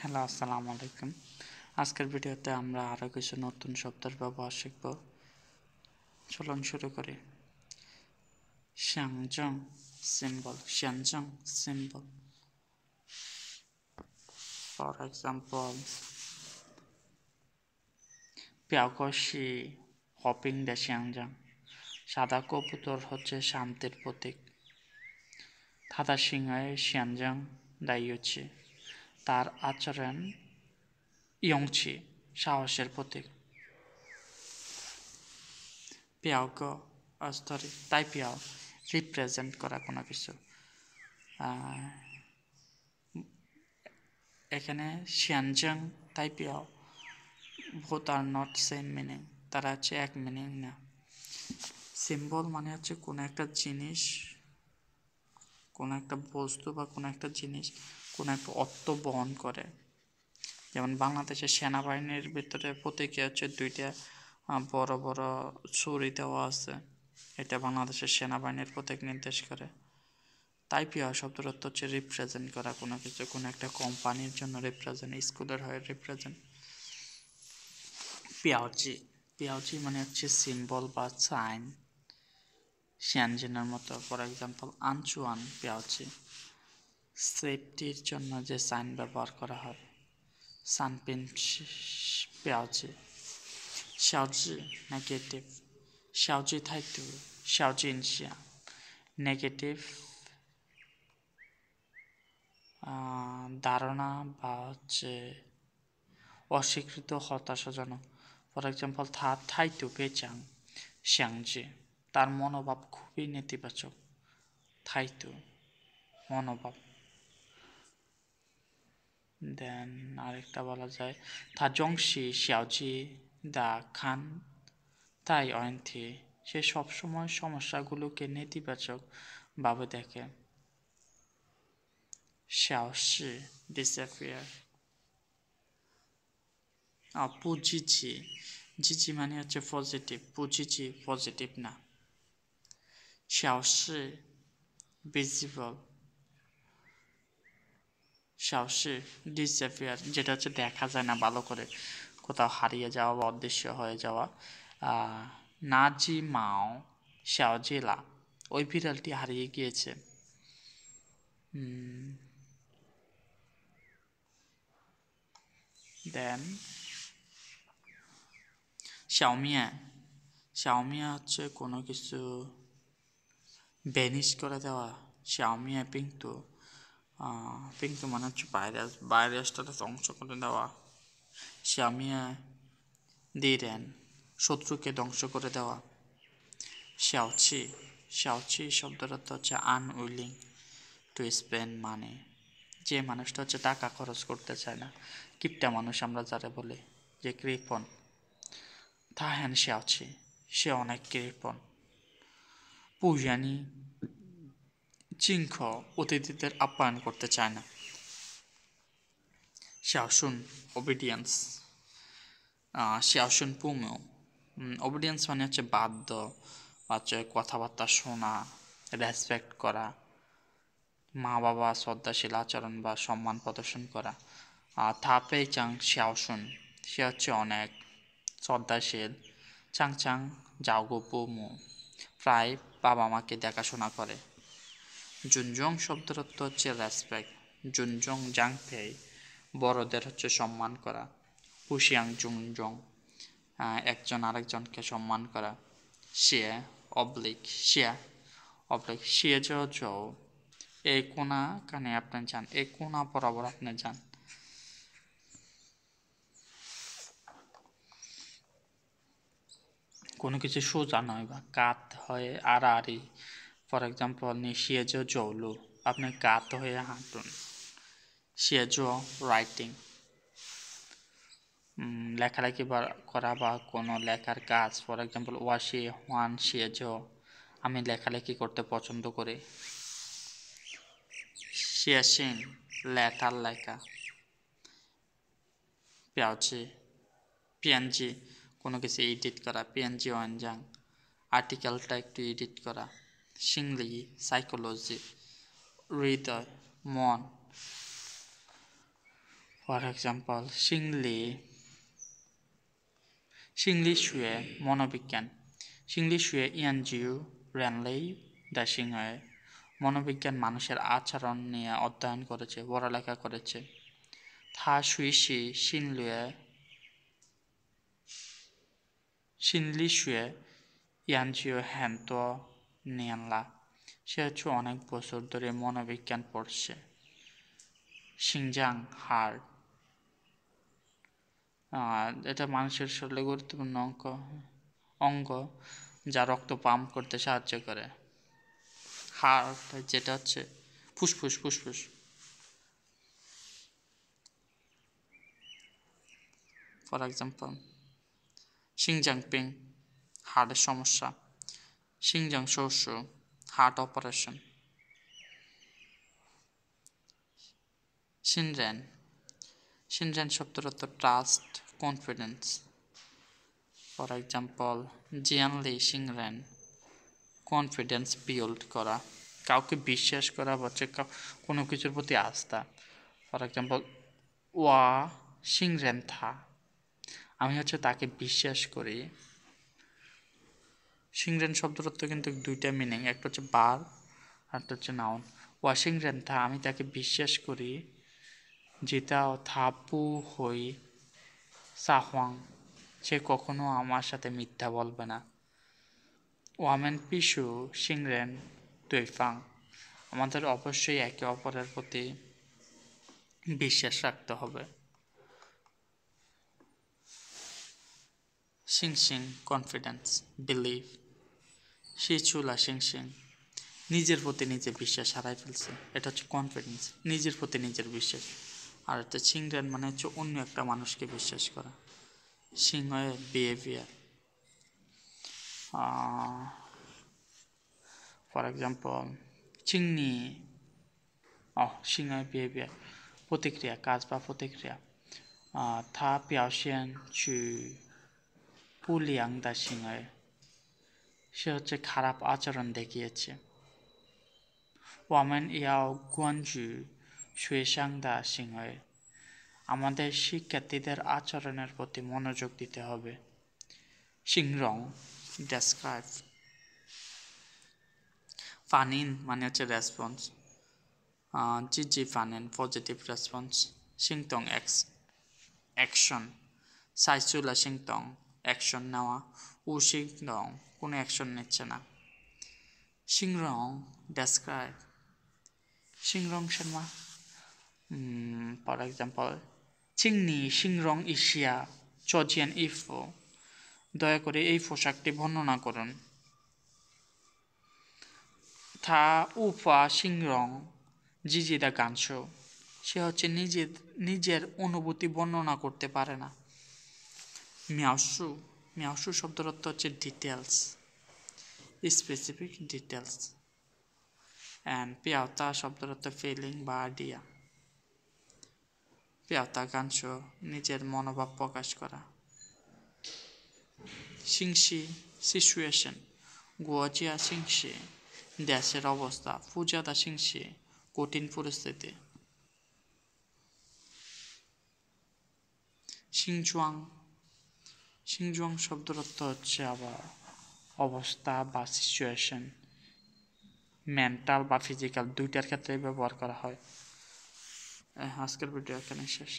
Hello, আসসালামু আলাইকুম। আজকের ভিডিওতে আমরা আরও কিছু নতুন শব্দের ব্যবহার শিখব। চলুন শুরু করি।象征 symbol, 象征 symbol. For example, 表哥是和平的象征. সাদা কবুতর হচ্ছে শান্তির প্রতীক. 他的行为象征的勇气. তার আচরণ 勇气 সাহসের প্রতীক. 表哥 代表 রিপ্রেজেন্ট করা কোনো কিছু. এখানে 象征 代表 both are not same meaning, তারা হচ্ছে এক মিনিং না. সিম্বল মানে হচ্ছে কোনো একটা জিনিস, কোনো একটা বস্তু বা কোনো একটা জিনিস কোনো একটা অর্থ বহন করে. যেমন বাংলাদেশের সেনাবাহিনীর ভিতরে প্রতীকে হচ্ছে দুইটা বড় বড় ছুরি দেওয়া আছে. এটা বাংলাদেশের সেনাবাহিনীর প্রতীক নির্দেশ করে. টাইপিও শব্দের অর্থ হচ্ছে রিপ্রেজেন্ট করা কোনো কিছু, কোনো একটা কোম্পানির জন্য রিপ্রেজেন্ট, স্কুলের হয়ে রিপ্রেজেন্ট. পিয়াউজি মানে হচ্ছে সিম্বল বা সাইন, শ্যানজেনের মতো. ফর এক্সাম্পল আনচুয়ান পিয়াউজি, সেফটির জন্য যে সাইন ব্যবহার করা হয়. সানপিন পিয়াউজি. শাওজি নেগেটিভ, শাওজি থাইতু, শাওজি ইনশিয়া নেগেটিভ ধারণা বা হচ্ছে অস্বীকৃত, হতাশাজনক. ফর এক্সাম্পল থাইতু পেচাং শ্যাংজি, তার মনোভাব খুবই নেতিবাচক. থাইতু মনোভাব. দেন আরেকটা বলা যায় থাজংশি শিয়াওজি দা খান তাই অয়ন্থি, সে সবসময় সমস্যাগুলোকে নেতিবাচক ভাবে দেখে. শাওশি ডিসঅ্যাপিয়ার. পুজিচি, জিজি মানে হচ্ছে পজিটিভ, পুজিচি পজিটিভ না. শাওশি ভিজিবল, শাওশি ডিসঅ্যাপিয়ার যেটা হচ্ছে দেখা যায় না ভালো করে, কোথাও হারিয়ে যাওয়া বা অদৃশ্য হয়ে যাওয়া. নাজি মাও শাওজিলা, ওই বিড়ালটি হারিয়ে গিয়েছে. দেন শাওমিয়া, শাওমিয়া হচ্ছে কোনো কিছু ভ্যানিশ করে দেওয়া. শাওমিয়া পিংতু, পিংতু মানে হচ্ছে ভাইরাস, ভাইরাসটাকে ধ্বংস করে দেওয়া. শাওমিয়া দিরেন, শত্রুকে ধ্বংস করে দেওয়া. শাওচি, শাওচি শব্দের অর্থ হচ্ছে আনউইলিং টু স্পেন্ড মানি, যে মানুষটা হচ্ছে টাকা খরচ করতে চায় না, কিপটা মানুষ আমরা যারা বলি, যে কৃপণ. তাহেন শাওচি, সে অনেক কৃপণ. পুজানি চিংখ, অতিথিদের আপ্যায়ন করতে চায় না. শাওসুন ওবিডিয়েন্স, শাওসুন পুমো, ওবিডিয়েন্স মানে হচ্ছে বাধ্য, হচ্ছে কথাবার্তা শোনা, রেসপেক্ট করা, মা বাবা শ্রদ্ধাশীল আচরণ বা সম্মান প্রদর্শন করা. থাপে চাং শাওসুন, সে হচ্ছে অনেক শ্রদ্ধাশীল. চাং চাং জাওগো পুমো, প্রায় বাবা মাকে দেখাশোনা করে. জুনজং শব্দের অর্থ হচ্ছে রেসপেক্ট. জুনজং জাংফেই, বড়দের হচ্ছে সম্মান করা. হুশিয়াং জুনজং, একজন আরেকজনকে সম্মান করা. শিয়ে অবলিক, শিয়া অবলিক, শিয়ে জৌ, এই কোনা কানে আপনি যান, এই কোনা বরাবর আপনি যান. কোনো কিছু সোজা নয় বা কাত হয়ে আড়াআড়ি. ফর এক্সাম্পল শিয়ে জৌলু, আপনি কাত হয়ে হাঁটুন. শিয়েজো রাইটিং, লেখালেখি করা বা কোনো লেখার কাজ. ফর এক্সাম্পল ওয়াশি ওয়ান শিয়েজো, আমি লেখালেখি করতে পছন্দ করি. শিয়াশিং, লেটার লেখা. পিয়াওজি, পিএনজি কোনো কিছু এডিট করা. পিএনজি ওয়ানজাং, আর্টিকেলটা একটু এডিট করা. সিংলি সাইকোলজি, হৃদয় মন. ফর এক্সাম্পল সিংলি শুয়ে মনোবিজ্ঞান সিংলি শুয়ে ইয়ানজিউ রেনলেই দ্য সিংহে মনোবিজ্ঞান মানুষের আচরণ নিয়ে অধ্যয়ন করেছে, পড়ালেখা করেছে। থা সুইসি সিনলি শুয়ে ইয়ানজিও হ্যান্তো নিয়ানলা সে হচ্ছে অনেক বছর ধরে মনোবিজ্ঞান পড়ছে। সিংজাং হার্ট এটা মানুষের শরীরে গুরুত্বপূর্ণ অঙ্গ যা রক্ত পাম্প করতে সাহায্য করে। হার্ট যেটা হচ্ছে ফুসফুস। ফর এক্সাম্পল সিংজাংপিং হার্টের সমস্যা, সিংজাং শস্য হার্ট অপারেশন। সিনরেন শব্দের অর্থ ট্রাস্ট, কনফিডেন্স। ফর এক্সাম্পল জিয়ানলি সিংরেন কনফিডেন্স বিল্ড করা, কাউকে বিশ্বাস করা হচ্ছে কোনো কিছুর প্রতি আস্থা। ফর এক্সাম্পল ওয়া সিংরেন থা আমি হচ্ছে তাকে বিশ্বাস করি। সিংরেন শব্দের অর্থ কিন্তু দুইটা মিনিং, একটা হচ্ছে বার আর একটা হচ্ছে নাউন। ওয়াশিং রেন্থা আমি তাকে বিশ্বাস করি, যেটা থাপু হই সাহওয়াং সে কখনো আমার সাথে মিথ্যা বলবে না। ওয়ামেন পিসু সিংরেন তুইফাং আমাদের অবশ্যই একে অপরের প্রতি বিশ্বাস রাখতে হবে। সিংসিং কনফিডেন্স বিলিভ। শিচুলা সিংসিং নিজের প্রতি নিজে বিশ্বাস হারাই ফেলছে, এটা হচ্ছে কনফিডেন্স, নিজের প্রতি নিজের বিশ্বাস। আর একটা সিংরেন মানে হচ্ছে অন্য একটা মানুষকে বিশ্বাস করা। সিংহের বিহেভিয়ার ফর এক্সাম্পল চিংনি সিংহের বিহেভিয়ার প্রতিক্রিয়া, কাজ বা প্রতিক্রিয়া। থা পিয়াওশিয়ান চু পুলিয়াং দা সিংহে সে হচ্ছে খারাপ আচরণ দেখিয়েছে। ওয়ামেন ইয়াও গুয়ানজু শুয়েশাং দা সিংহে আমাদের শিক্ষার্থীদের আচরণের প্রতি মনোযোগ দিতে হবে। সিংরং ডেসক্রাইব। ফানিন মানে হচ্ছে রেসপন্স, জিজি ফানিন পজিটিভ রেসপন্স। সিংতং অ্যাকশন, সাইচুলা সিংতং অ্যাকশন নেওয়া, উ সিংতং কোনো অ্যাকশন নিচ্ছে না। সিংরং ডেসক্রাইব। সিংরং শর্মা ফর এক্সাম্পল চিংনি সিংরং ইশিয়া চজিয়ান ইফো দয়া করে এই পোশাকটি বর্ণনা করুন। থা উফা সিংরং জিজিদা গানশো সে হচ্ছে নিজের অনুভূতি বর্ণনা করতে পারে না। মিয়াওসু শব্দের অর্থ হচ্ছে ডিটেলস, স্পেসিফিক ডিটেলস। অ্যান্ড পিয়াওতা শব্দের অর্থ ফিলিং বা আইডিয়া। পিয়াওতা গানশো নিজের মনোভাব প্রকাশ করা। সিংশি সিচুয়েশন, গুয়াজিয়া সিংশি দেশের অবস্থা, ফুজাদা সিংশি কঠিন পরিস্থিতি। সিংজুয়াং শব্দের অর্থ হচ্ছে আবার অবস্থা বা সিচুয়েশন, মেন্টাল বা ফিজিক্যাল দুইটার ক্ষেত্রে ব্যবহার করা হয়। আজকের ভিডিও এখানে শেষ।